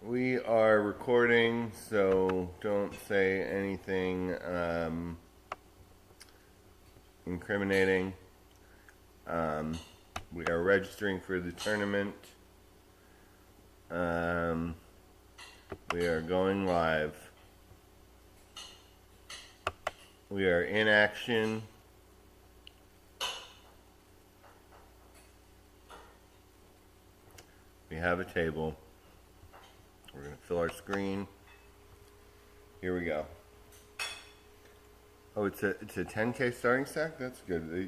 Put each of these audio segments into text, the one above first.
We are recording, so don't say anything incriminating. We are registering for the tournament. We are going live. We are in action. We have a table. We're going to fill our screen. Here we go. Oh, it's a 10K starting stack? That's good. They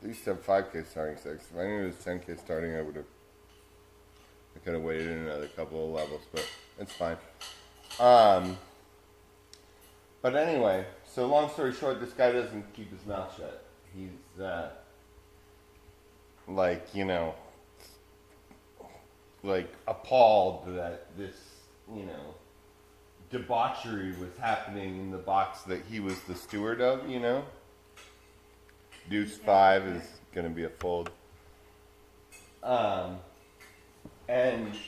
used to have 5K starting stacks. If I knew it was 10K starting, I could have waited another couple of levels, but it's fine. But anyway, so long story short, this guy doesn't keep his mouth shut. He's, appalled that this, debauchery was happening in the box that he was the steward of, Deuce 5 is going to be a fold. And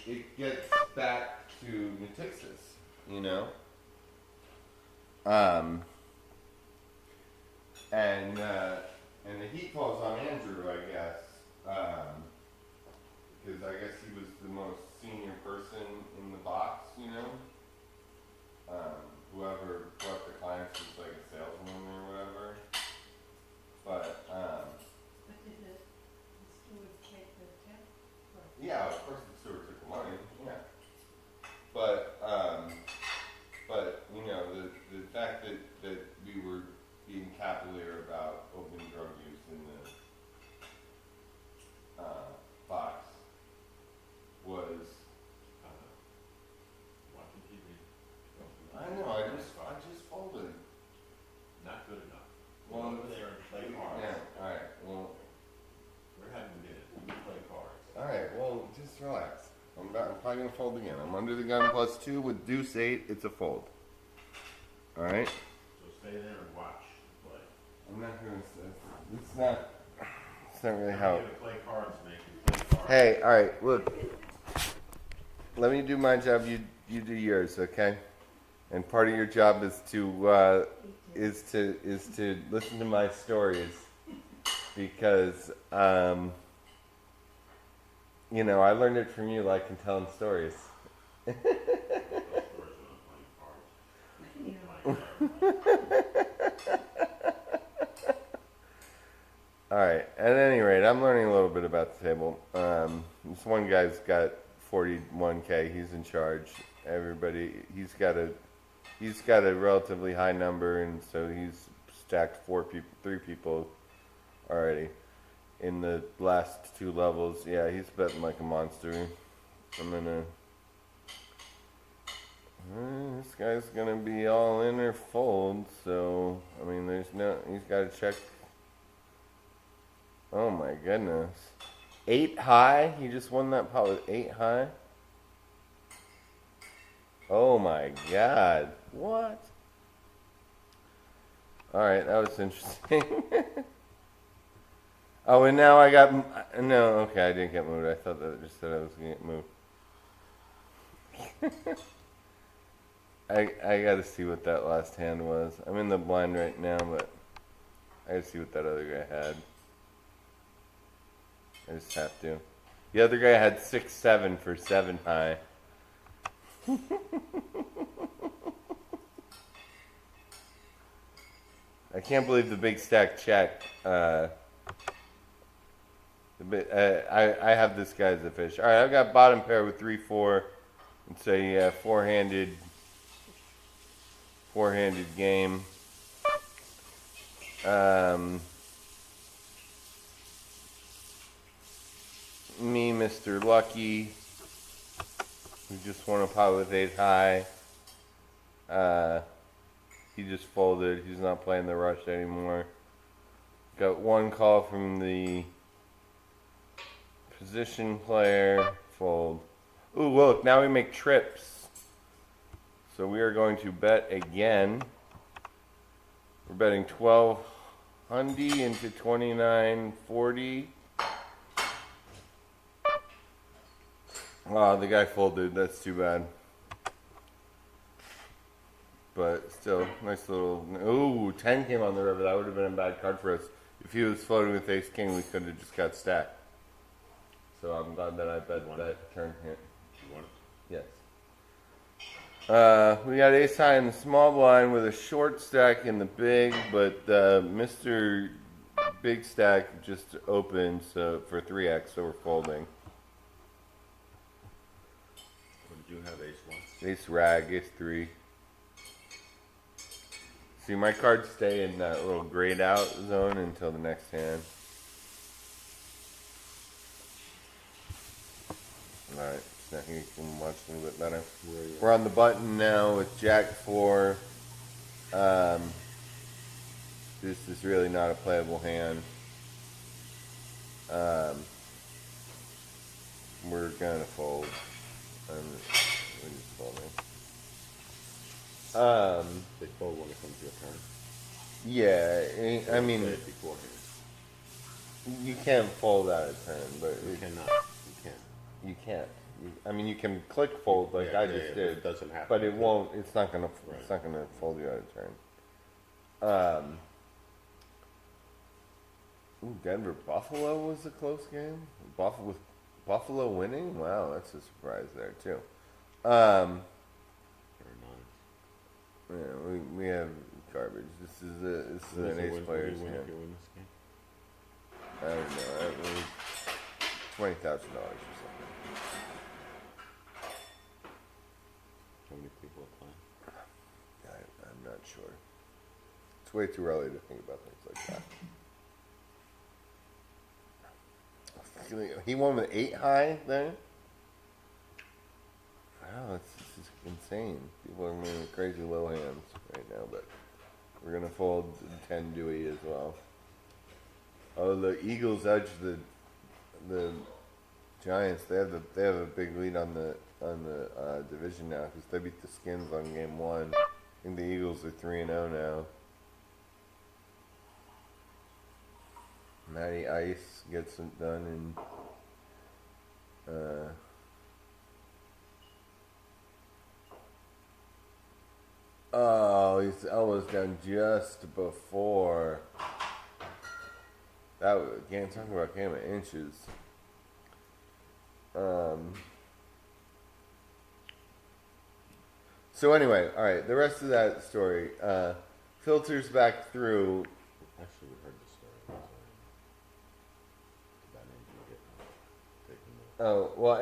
it gets back to Natixis, And the heat falls on Andrew, I guess. Because I guess he was the most senior person in the box, whoever brought the clients was like a salesman or whatever. But did the steward take the tip? yeah, of course the steward took the money. Yeah. But the fact that we were being cavalier about open drug use in the box was. Watching TV. I know. I just folded. Not good enough. Well, Go over there and play cards. Yeah. All right. Well. We're having dinner. We play cards. All right. Well, just relax. I'm probably gonna fold again. I'm under the gun +2 with Deuce 8. It's a fold. All right. So stay there and watch and play. I'm not gonna. It's not really I'm how. gonna play cards, make you play cards. Hey. All right. Look. Let me do my job. You do yours. Okay. And part of your job is to listen to my stories because I learned it from you, like in telling stories. Those stories when I'm playing cards. All right. At any rate, I'm learning a little bit about the table. This one guy's got 41K. He's in charge. Everybody, he's got a relatively high number, and so he's stacked 3 people already in the last 2 levels. Yeah, he's betting like a monster. This guy's gonna be all in or fold. So I mean, he's got to check. Oh my goodness, 8 high. He just won that pot with 8 high. Oh my god. What? Alright, that was interesting. Oh, and now I got... No, okay, I didn't get moved. I thought that just said I was going to get moved. I gotta see what that last hand was. I'm in the blind right now, but I gotta see what that other guy had. I just have to. The other guy had 6-7 for 7 high. I can't believe the big stack check. I have this guy as a fish. All right, I've got bottom pair with 3-4. It's a four-handed game. Me, Mr. Lucky. We just won a pot with 8 high. He just folded. He's not playing the rush anymore. Got one call from the position player. Fold. Ooh, look, now we make trips. So we are going to bet again. We're betting 1200 into 2940. Oh, the guy folded. That's too bad. but still, nice little. Ooh, 10 came on the river. That would have been a bad card for us. If he was floating with ace king, we could have just got stacked. So I'm glad that I bet that turn here. You want it? Yes. We got ace high in the small blind with a short stack in the big, but Mr. Big Stack just opened for 3x, so we're folding. What did you have, ace one? Ace rag, ace 3. See, my cards stay in that little grayed out zone until the next hand. Alright, so now you can watch a little bit better. We're on the button now with Jack 4. This is really not a playable hand. We're gonna fold. We're just folding. They fold when it comes to your turn. Yeah, I mean, Play it beforehand. you can't fold out of turn, but You cannot. You can't. you can't. I mean, you can click fold like I just did, It doesn't happen. but it won't. It's not gonna. Right. It's not gonna fold you out of turn. Ooh, Denver Buffalo was a close game. With Buffalo winning. Wow, that's a surprise there too. Or not. Yeah, we have garbage. This is an ace player's What do you win hand. if you win this game? I don't know. It was $20,000 or something. How many people are playing? I'm not sure. It's way too early to think about things like that. He won with 8 high then? Wow, this is insane. People are making crazy low hands right now, but we're gonna fold 10 Dewey as well. Oh, the Eagles edge the Giants. They have a big lead on the division now because they beat the Skins on game 1. I think the Eagles are 3-0 now. Matty Ice gets it done in oh, his elbow's down just before. Can't talk about game of inches. So anyway, all right. The rest of that story filters back through. Actually, we heard the story. That name didn't get taken. Oh well,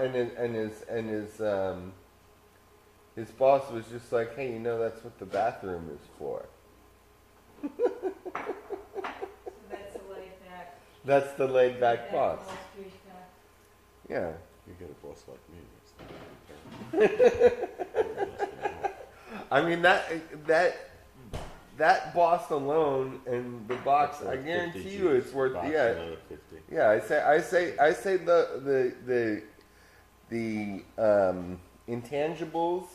his boss was just like, hey, that's what the bathroom is for. So that's a laid back. That's the laid back boss. Wall Street guy. Yeah. You get a boss like me next time. I mean that boss alone and the box, That's I worth guarantee 50 you it's worth Box yeah. another 50. Yeah, I say the intangibles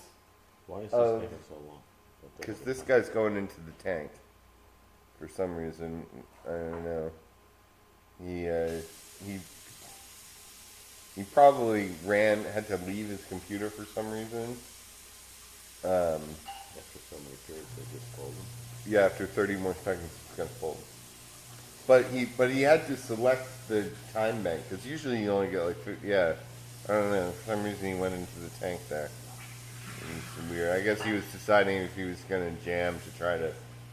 Why is this Of- taking so long? because this guy's going into the tank for some reason. I don't know. He probably had to leave his computer for some reason. After so many periods, they just fold them. Yeah, after 30 more seconds, it's gonna fold. But he had to select the time bank because usually you only get like 50, yeah. I don't know. For some reason, he went into the tank there. It was weird. I guess he was deciding if he was gonna jam to try to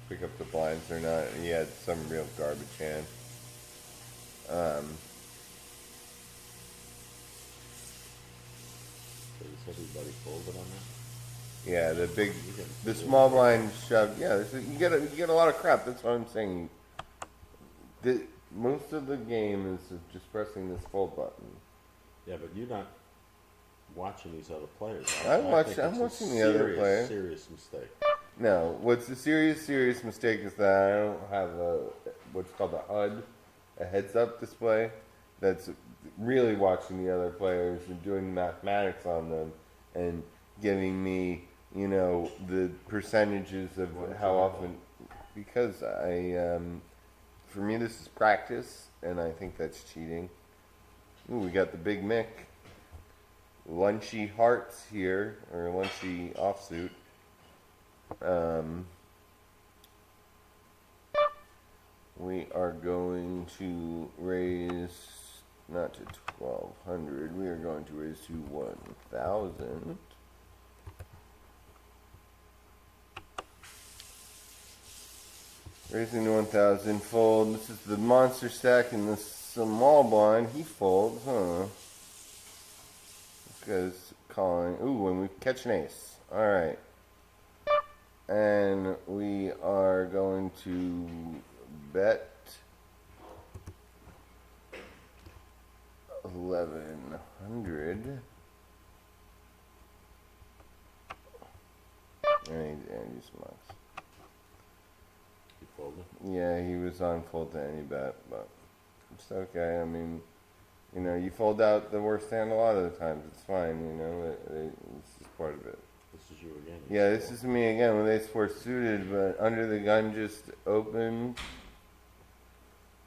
pick up the blinds or not. He had some real garbage hand. So you said everybody folded on that? Yeah, the small blind shove. Yeah, you get a lot of crap. That's what I'm saying. Most of the game is just pressing this fold button. Yeah, but you're not watching these other players. I'm think watching it's a the other serious, player. Serious mistake. No, what's a serious mistake is that I don't have what's called a HUD, a heads-up display, that's really watching the other players and doing mathematics on them and giving me, the percentages of how often. Because for me, this is practice, and I think that's cheating. Ooh, we got the big Mick. Lunchy hearts here, or lunchy offsuit. We are going to raise not to 1,200. We are going to raise to 1,000. Raising to 1,000. Fold. This is the monster stack in the small blind. He folds, huh? This guy's calling. Ooh, and we catch an ace. All right. And we are going to bet 1,100. And he smokes. You folded? Yeah, he was on fold to any bet, but it's okay. I mean, you know, you fold out the worst hand a lot of the times. It's fine, you know. It's just part of it. This is you again. Yeah, this is me again with ace-4 suited, but under the gun just opened.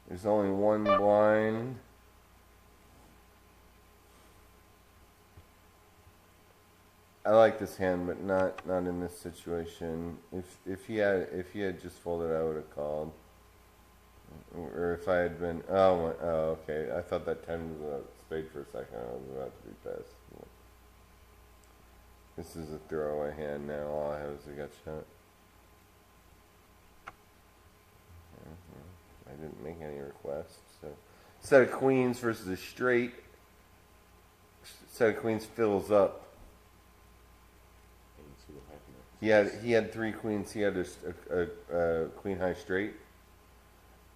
There's only one blind. I like this hand, but not in this situation. If he had just folded, I would have called. Or if I had been, oh okay. I thought that 10 was a spade for a second. I was about to be pissed. This is a throwaway hand now. All I have is a gut shot. I didn't make any requests. So, set of queens versus a straight. Set of queens fills up. I didn't see what happened there. He had 3 queens. He had a queen high straight,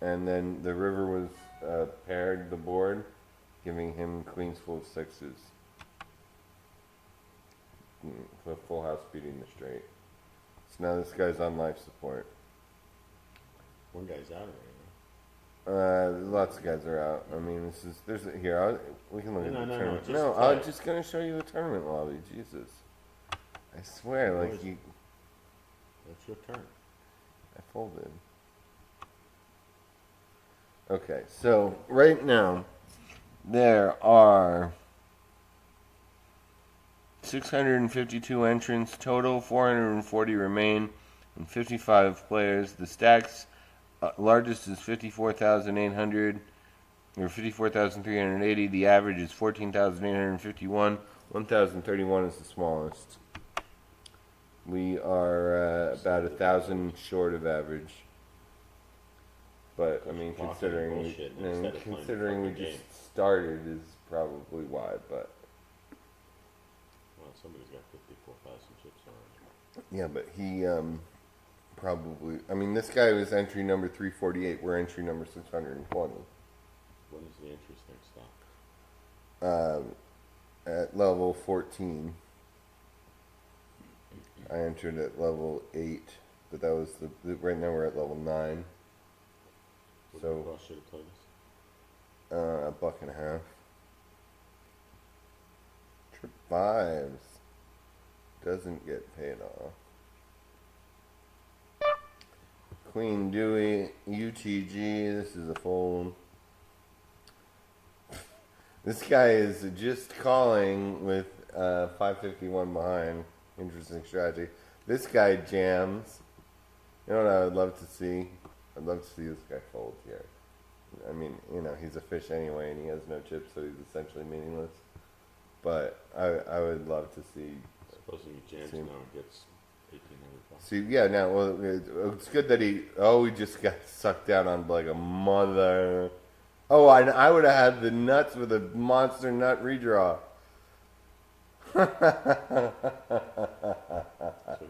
and then the river was paired the board, giving him queens full of 6s. For full house beating the straight. So now this guy's on life support. One guy's out already, Lots of guys are out. I mean, we can look at the tournament. just No, play. I'm just gonna show you the tournament lobby. Jesus, I swear, What like is you, That's your turn. I folded. Okay, so right now there are 652 entrants total, 440 remain, and 55 players. The stacks largest is 54,800 or 54,380. The average is 14,851. 1,031 is the smallest. We are about 1,000 short of average. But I mean, considering we just started is probably why. But Well, somebody's got 54,000 chips already. yeah, but he probably. I mean, this guy was entry number 348. We're entry number 620. When does the interest thing stop? At level 14. I entered at level 8, but that was right now we're at level 9. What So cost you to play this? $1.50. Trip 5s doesn't get paid off. Queen Dewey, UTG, this is a fold. This guy is just calling with 551 behind. Interesting strategy. This guy jams. You know what I would love to see? I'd love to see this guy fold here. I mean, you know, he's a fish anyway, and he has no chips, so he's essentially meaningless. But I would love to see. Supposing he jams now and gets 1,800 bucks. See, yeah, now, well, it's good that he just got sucked down on like a mother. Oh, I would have had the nuts with a monster nut redraw. So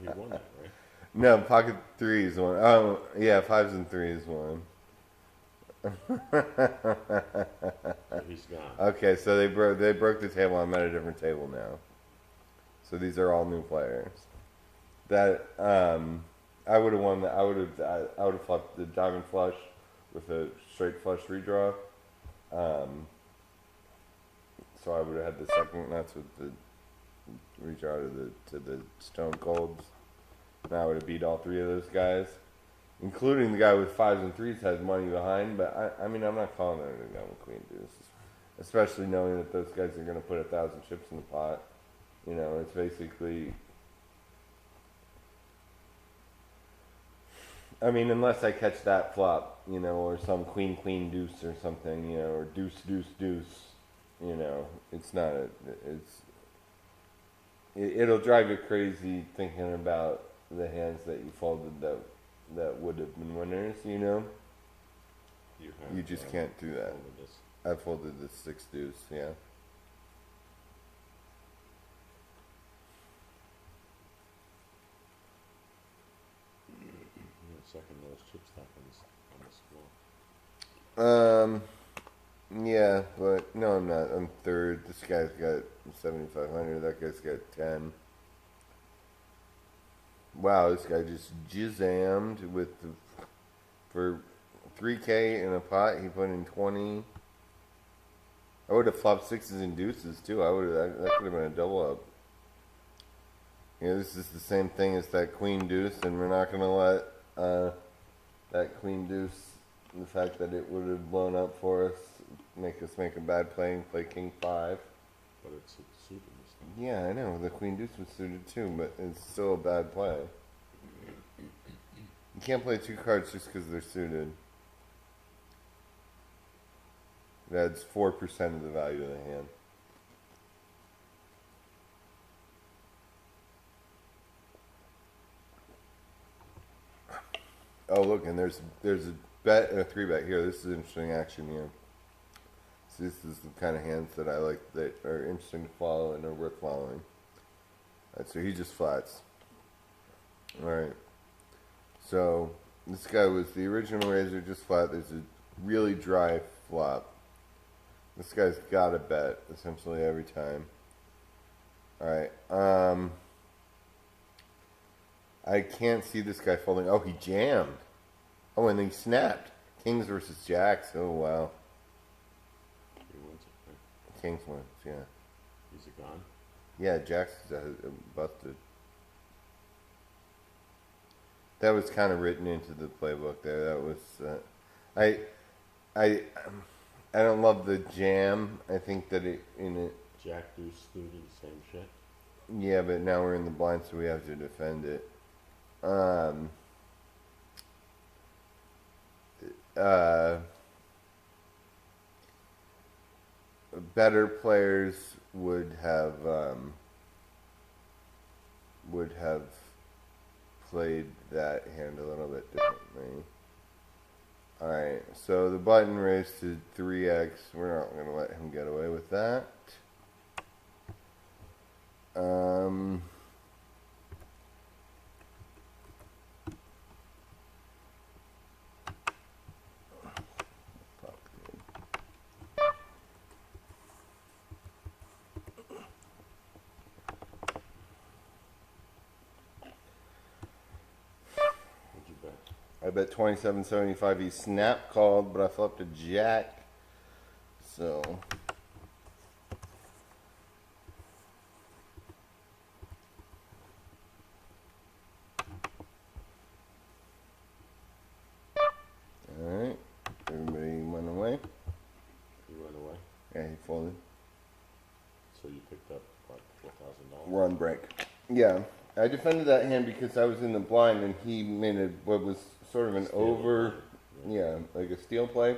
he won that, right? No, pocket 3s won. Oh, yeah, 5s and 3s won. So he's gone. Okay, so they broke the table. I'm at a different table now. So these are all new players. That I would have won. I would have flopped the diamond flush with a straight flush redraw. So I would have had the second nuts with the redraw to the stone colds. Now I would have beat all 3 of those guys, including the guy with 5s and 3s has money behind. But I mean, I'm not calling it a gun with queen deuce, especially knowing that those guys are going to put 1,000 chips in the pot. You know, it's basically I mean, unless I catch that flop, you know, or some queen queen deuce or something, you know, or deuce deuce deuce, you know, it's not a, it's it'll drive you crazy thinking about the hands that you folded that would have been winners, you know. You have, You just can't do that. folded this. I folded the six deuce, yeah. You're second lowest chip stack on this floor. Yeah, but no, I'm not. I'm third. This guy's got 7,500. That guy's got 10. Wow, this guy just jizzammed with the, for 3K in a pot. He put in 20. I would have flopped sixes and deuces too. I would have. That could have been a double up. You know, this is the same thing as that queen deuce, and we're not gonna let that queen deuce, the fact that it would have blown up for us, make us make a bad play and play king five. But it's suited this time. Yeah, I know. The queen deuce was suited too, but it's still a bad play. You can't play two cards just because they're suited. It adds 4% of the value of the hand. Oh, look, and there's a bet and a three bet here. This is interesting action here. So this is the kind of hands that I like that are interesting to follow and are worth following. Alright, so he just flats. Alright. So this guy was the original raiser, just flat. There's a really dry flop. This guy's got a bet essentially every time. Alright. I can't see this guy folding. Oh, he jammed. Oh, and he snapped. Kings versus jacks. Oh, wow. He wins it, right? Kings wins, yeah. Is it gone? Yeah, jacks busted. That was kind of written into the playbook there. That was, I don't love the jam. I think that it, in it, Jack deuce suited, same shit. yeah, but now we're in the blind, so we have to defend it. Better players would have played that hand a little bit differently. Alright, so the button raised to 3x. We're not going to let him get away with that. What'd you bet? I bet 27.75. He snap called, but I flipped a jack. So alright. Everybody went away. You went away. Yeah, he folded. So you picked up, what, $4,000? Run break. Yeah. I defended that hand because I was in the blind and he made what was sort of an Steal over, the yeah, like a steal play.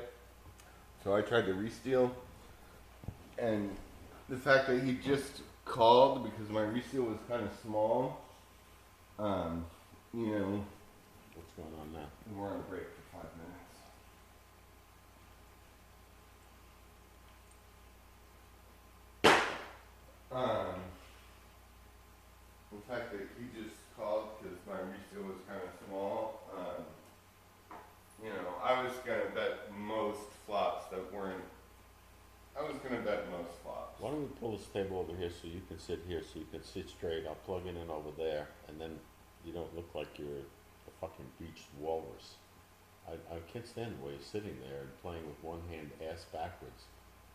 So I tried to re-steal. And the fact that he just called because my re-steal was kind of small, you know, What's going on now? we're on break for 5 minutes. The fact that he just called because my resale was kind of small, you know, I was gonna bet most flops that weren't. I was gonna bet most flops. Why don't we pull this table over here so you can sit here, so you can sit straight. I'll plug it in over there, and then you don't look like you're a fucking beached walrus. I can't stand the way you're sitting there and playing with one hand ass backwards.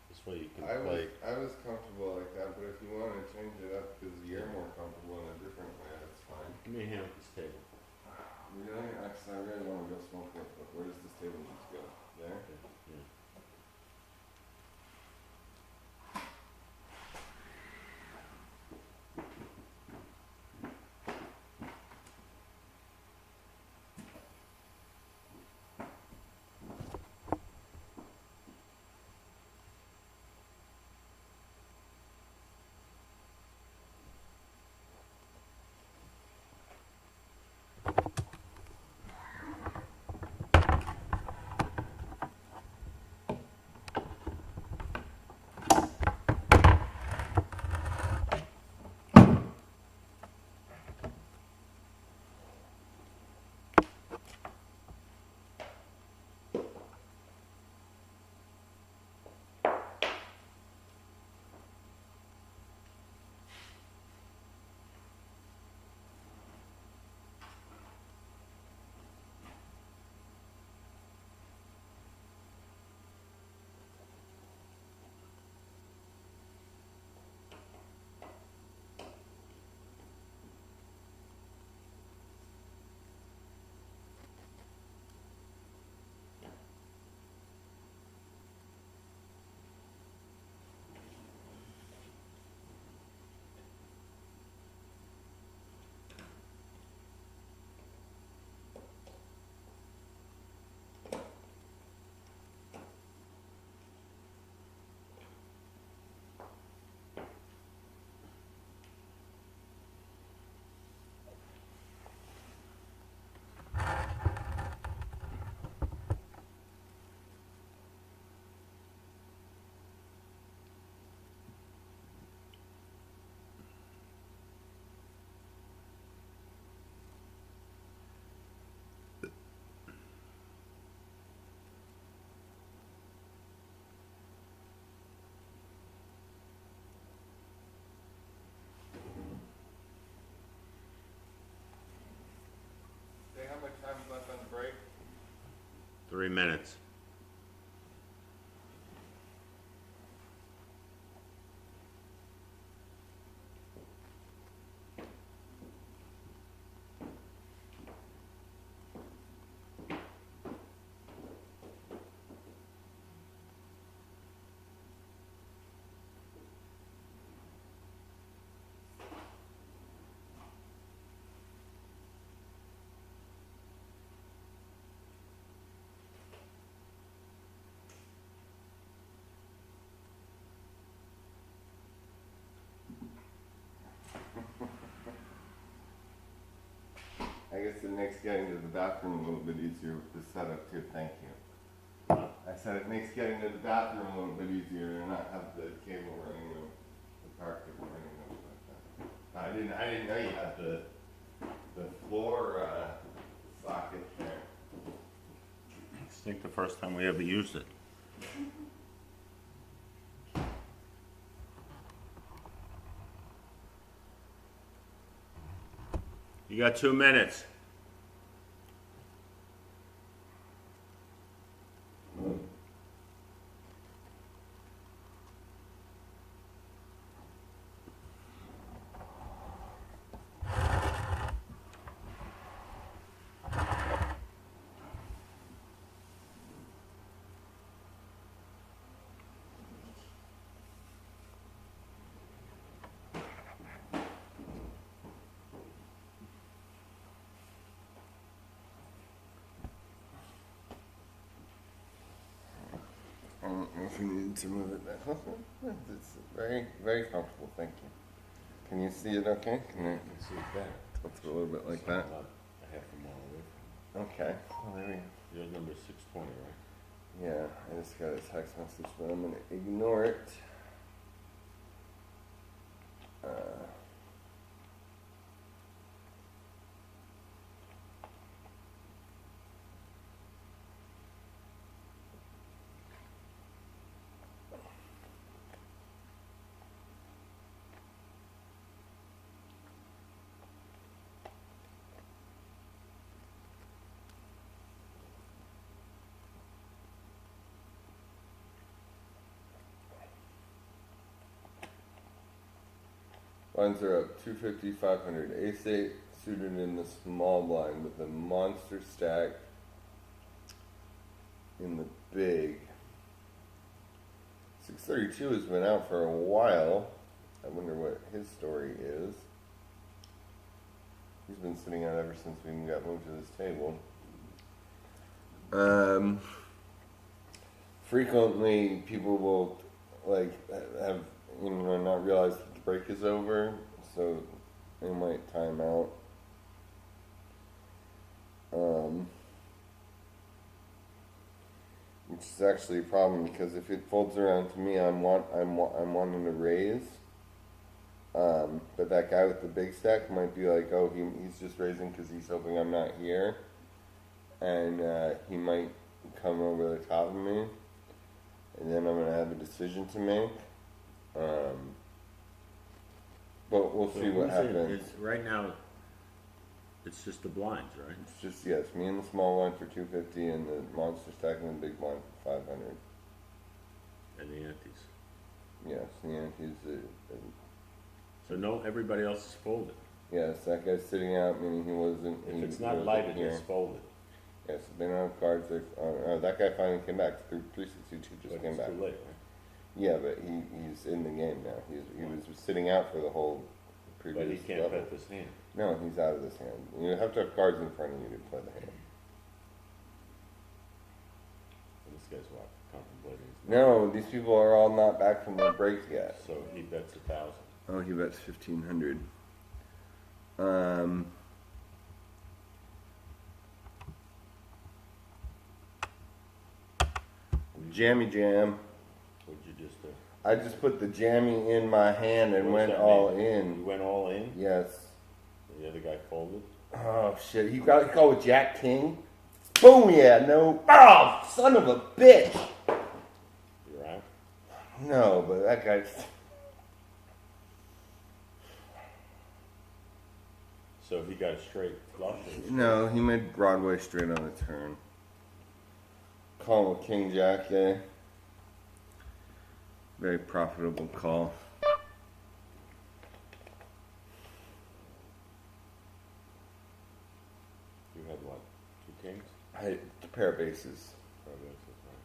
This way you can play. I was comfortable like that, but if you want to change it up because you're more comfortable in a different way, that's fine. Give me a hand with this table. Really? Actually, I really want to go smoke it, but where does this table need to go? There? Yeah. 3 minutes. I guess it makes getting to the bathroom a little bit easier with the setup too. Thank you. I said it makes getting to the bathroom a little bit easier to not have the cable running, the power cable running over like that. I didn't know you had the floor socket there. I think the first time we ever used it. You got 2 minutes. I don't know if you need to move it back. It's very, very comfortable, thank you. Can you see it okay? Can I Let's see it better. tilt it a little bit like So that? I'm not a half a mile away Okay. Well, there we go. from you. Your number is 620, right? Yeah, I just got a text message, but I'm going to ignore it. Blinds are up 250, 500. Ace 8 suited in the small blind with a monster stack in the big. 632 has been out for a while. I wonder what his story is. He's been sitting out ever since we got moved to this table. Frequently, people will have not realize that the break is over, so they might time out. Which is actually a problem because if it folds around to me, I'm wanting to raise. But that guy with the big stack might be like, oh, he's just raising because he's hoping I'm not here, and he might come over the top of me, and then I'm gonna have a decision to make. But we'll see what happens. Right now, it's just the blinds, right? It's just, yes, me and the small one for 250 and the monster stack and the big blind for 500. And the antes. Yes, the antes. So no, everybody else is folded. Yes, that guy's sitting out, meaning he wasn't. If he it's not wasn't lighted, here. it's folded. Yes, they don't have cards. That guy finally came back. 362 just But came it's back. too late, right? Yeah, but he's in the game now. He was sitting out for the whole previous But he can't level. bet this hand. No, he's out of this hand. You have to have cards in front of you to play the hand. And this guy's what? Contemplating his No, these people are all not back from their break yet. So he bets 1,000. Oh, he bets 1,500. Jammy jam. What'd you just do? I just put the jammy in my hand and What does went that all mean? in. You went all in? Yes. And the other guy folded? Oh shit! He got with Jack King. Boom! Yeah, no. Oh, son of a bitch! You're out? No, but that guy's. So he got a straight flush? No, he made Broadway straight on a turn. calling with King Jack, yeah. Very profitable call. You had what? 2 kings? I had a pair of aces. Oh, that's right.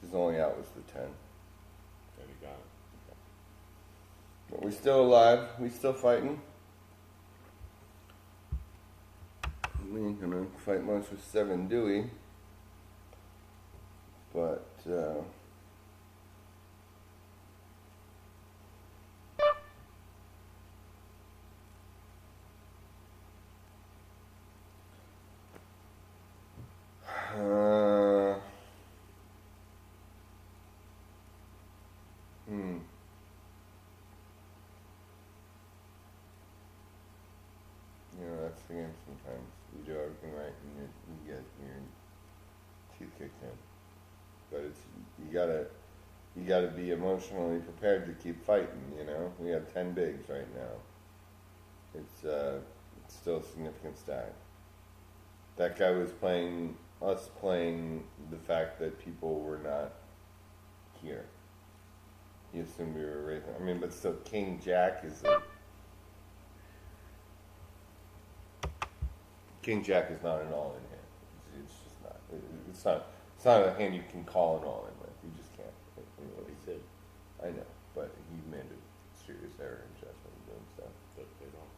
His only out was the 10. Then he got it. But we're still alive. We still fighting. We ain't gonna fight much with 7 Dewey. But, You know, that's the game sometimes. You do everything right and you get your teeth kicked in. But it's, you gotta be emotionally prepared to keep fighting, you know? We have 10 bigs right now. It's still a significant stack. That guy was playing the fact that people were not here. He assumed we were raising. I mean, but still, King Jack is King Jack is not an all-in hand. It's just not. It's not a hand you can call an all-in with. You just can't. What he said. I know, but he made a serious error in judgment and doing stuff. But they don't.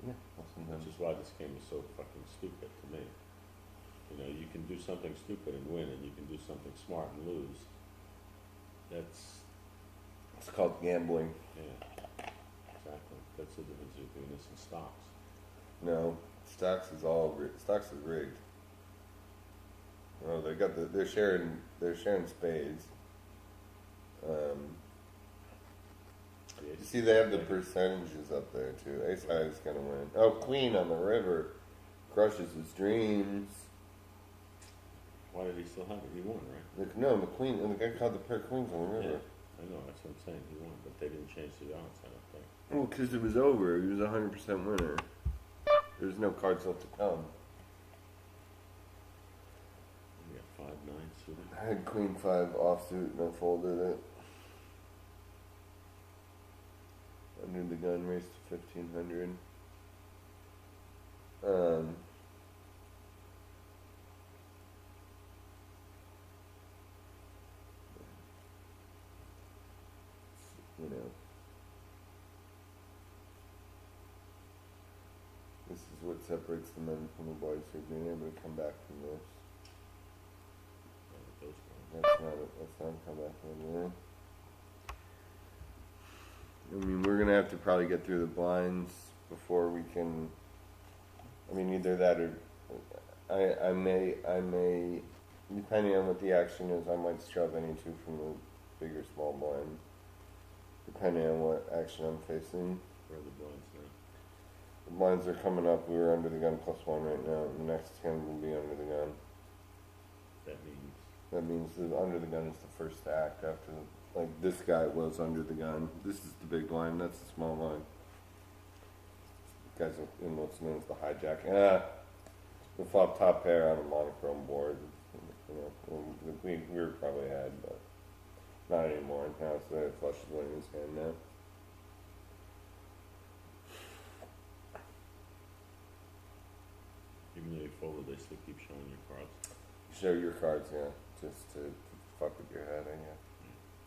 Yeah, well, sometimes. Which is why this game is so fucking stupid to me. You know, you can do something stupid and win, and you can do something smart and lose. It's called gambling. Yeah, exactly. That's the difference between this and stocks. No, stocks is rigged. Oh, they're sharing spades. You see, they have the percentages up there too. Ace high is gonna win. Oh, Queen on the river crushes his dreams. Why did he still have it? He won, right? No, the Queen and the guy called the pair of queens on the river. Yeah, I know. That's what I'm saying. He won, but they didn't change the odds. I don't think. Well, because it was over. He was 100% winner. There's no cards left to come. We got 5-9 suited. I had Queen 5 offsuit and I folded it. Under the gun, raised to 1500. You know, this is what separates the men from the boys who are being able to come back from this. That's not a comeback from it. I mean, we're gonna have to probably get through the blinds before we can. I mean, either that or I may, depending on what the action is, I might shove any two from the big or small blind, depending on what action I'm facing. Where are the blinds now? The blinds are coming up. We were under the gun +1 right now. The next hand will be under the gun. That means the under the gun is the first stack after like this guy was under the gun. This is the big blind. That's the small blind. Guys in what's known as the hijack. The flop top pair on a monochrome board. You know, we were probably had, but not anymore. Now it's the flush is winning his hand now. Even though you folded, they still keep showing your cards. Show your cards, yeah, just to fuck with your head, I guess.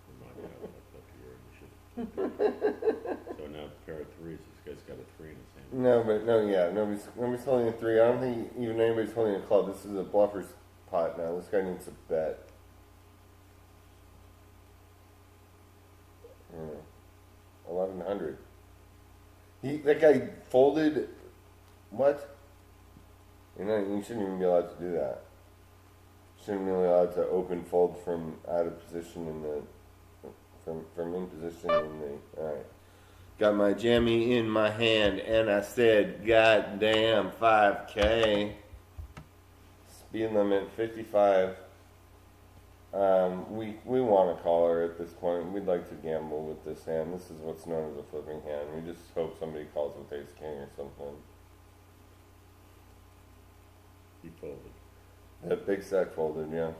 Remind me how fucked up you were and you should. So now pair of threes. This guy's got a 3 in his hand. Nobody's holding a 3. I don't think even anybody's holding a club. This is a bluffer's pot now. This guy needs a bet. 1100. That guy folded. What? You shouldn't even be allowed to do that. Shouldn't be allowed to open fold from out of position in the from in position in the. All right. Got my jammy in my hand and I said, "God damn, 5K." Speed limit 55. We want a caller at this point. We'd like to gamble with this hand. This is what's known as a flipping hand. We just hope somebody calls with ace king or something. He folded. That big stack folded, yeah.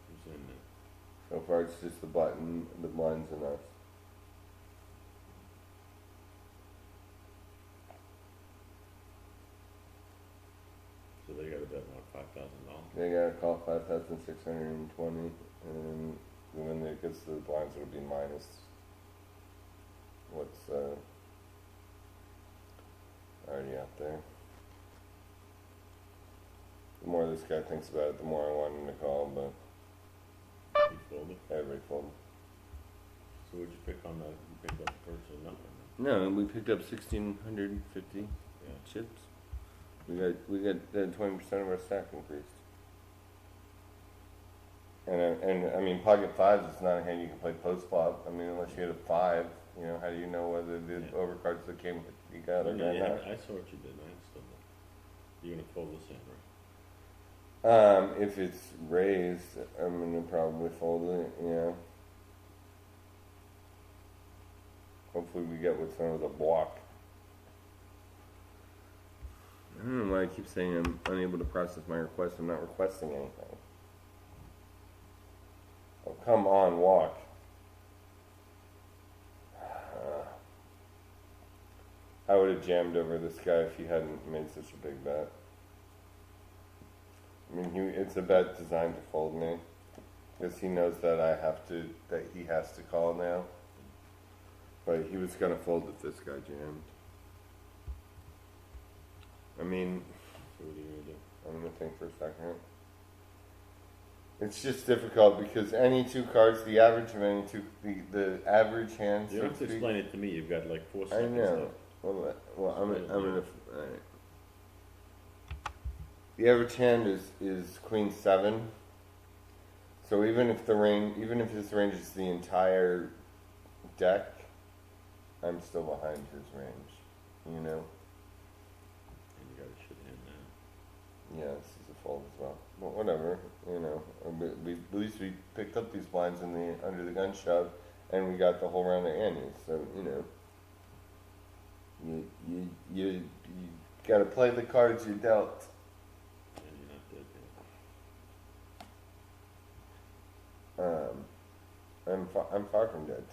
Who's in there? So far, it's just the button, the blinds, and us. So they got to bet what, $5,000? They gotta call 5,620, and when it gets to the blinds, it'll be minus what's already out there. The more this guy thinks about it, the more I want him to call, but You folded? everybody folded. So what'd you pick on that? You picked up virtually nothing. No, we picked up 1,650 Yeah. chips. We got 20% of our stack increased. And I mean, pocket fives is not a hand you can play post flop. I mean, unless you hit a 5, you know, how do you know whether the Yeah. overcards that came with you got or No, not? yeah, I saw what you did. I understood that. You're gonna fold this hand, right? If it's raised, I'm gonna probably fold it, yeah. Hopefully we get what's known as a block. I don't know why I keep saying I'm unable to process my request. I'm not requesting anything. Oh, come on, walk. I would have jammed over this guy if he hadn't made such a big bet. I mean, it's a bet designed to fold me, because he knows that that he has to call now. But he was gonna fold if this guy jammed. I mean, So what are you gonna do? I'm gonna think for a second. It's just difficult because any two cards, the average of any two, the average hand. You don't have to explain it to me. You've got like 4 I seconds know. left. Well, I'm gonna. Alright. The average hand is Queen 7. So even if his range is the entire deck, I'm still behind his range. You know. And you got a shit hand now. Yeah, this is a fold as well. But whatever, you know. At least we picked up these blinds under the gun shove, and we got the whole round of antes. So you know. You gotta play the cards you're dealt. And you're not dead yet. I'm far from dead.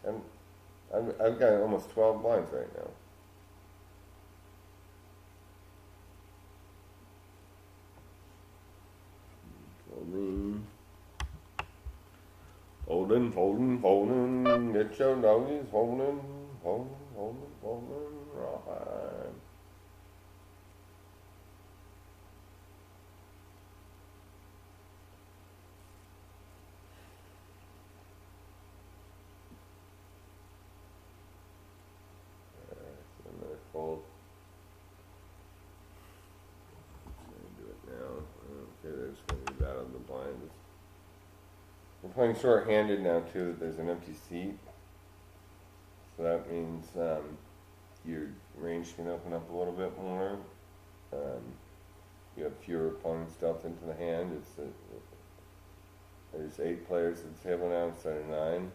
I've got almost 12 blinds right now. Folding. Get your doggies folding. Right. Another fold. I'm gonna do it now. Okay, there's gonna be that on the blinds. We're playing short-handed now too. There's an empty seat, so that means your range can open up a little bit more. You have fewer opponents dealt into the hand. There's 8 players at the table now instead of 9.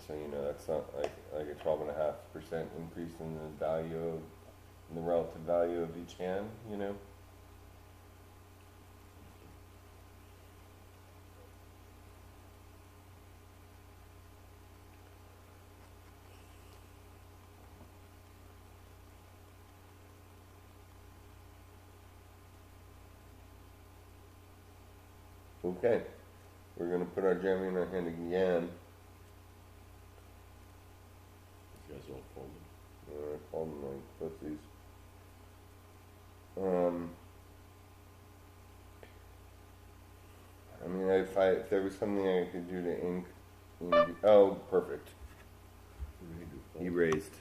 So you know that's not like a 12.5% increase in the relative value of each hand. You know. Okay, we're gonna put our jammy in our hand again. These guys all folded. Call them like pussies. I mean, if there was something I could do to ink, oh, perfect. What do you do? Fold? He raised.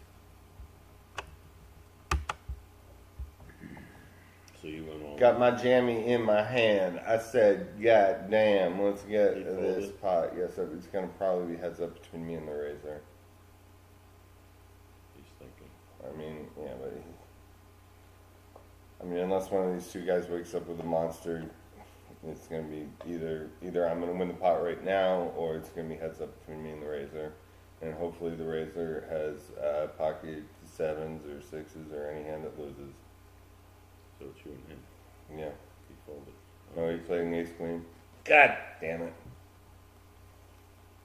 So you went all. Got my jammy in my hand. I said, God damn, let's get He this folded? pot. Yes, it's gonna probably be heads up between me and the raiser. He's thinking. I mean, yeah, but unless one of these two guys wakes up with a monster It's gonna be either I'm gonna win the pot right now, or it's gonna be heads up between me and the Razor, and hopefully the Razor has pocket sevens or sixes or any hand that loses. So it's you and him. Yeah. He folded. Oh, he's playing ace queen. God damn it.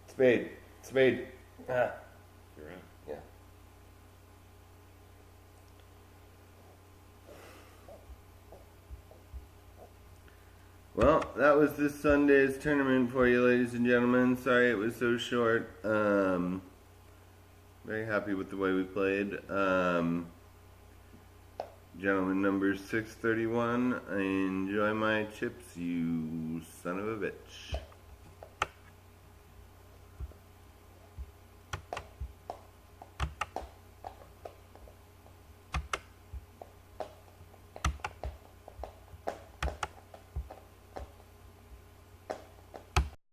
Spade. Spade. Ah. You're in. Yeah. Well, that was this Sunday's tournament for you, ladies and gentlemen. Sorry it was so short. Very happy with the way we played. Gentleman number 631, enjoy my chips, you son of a bitch.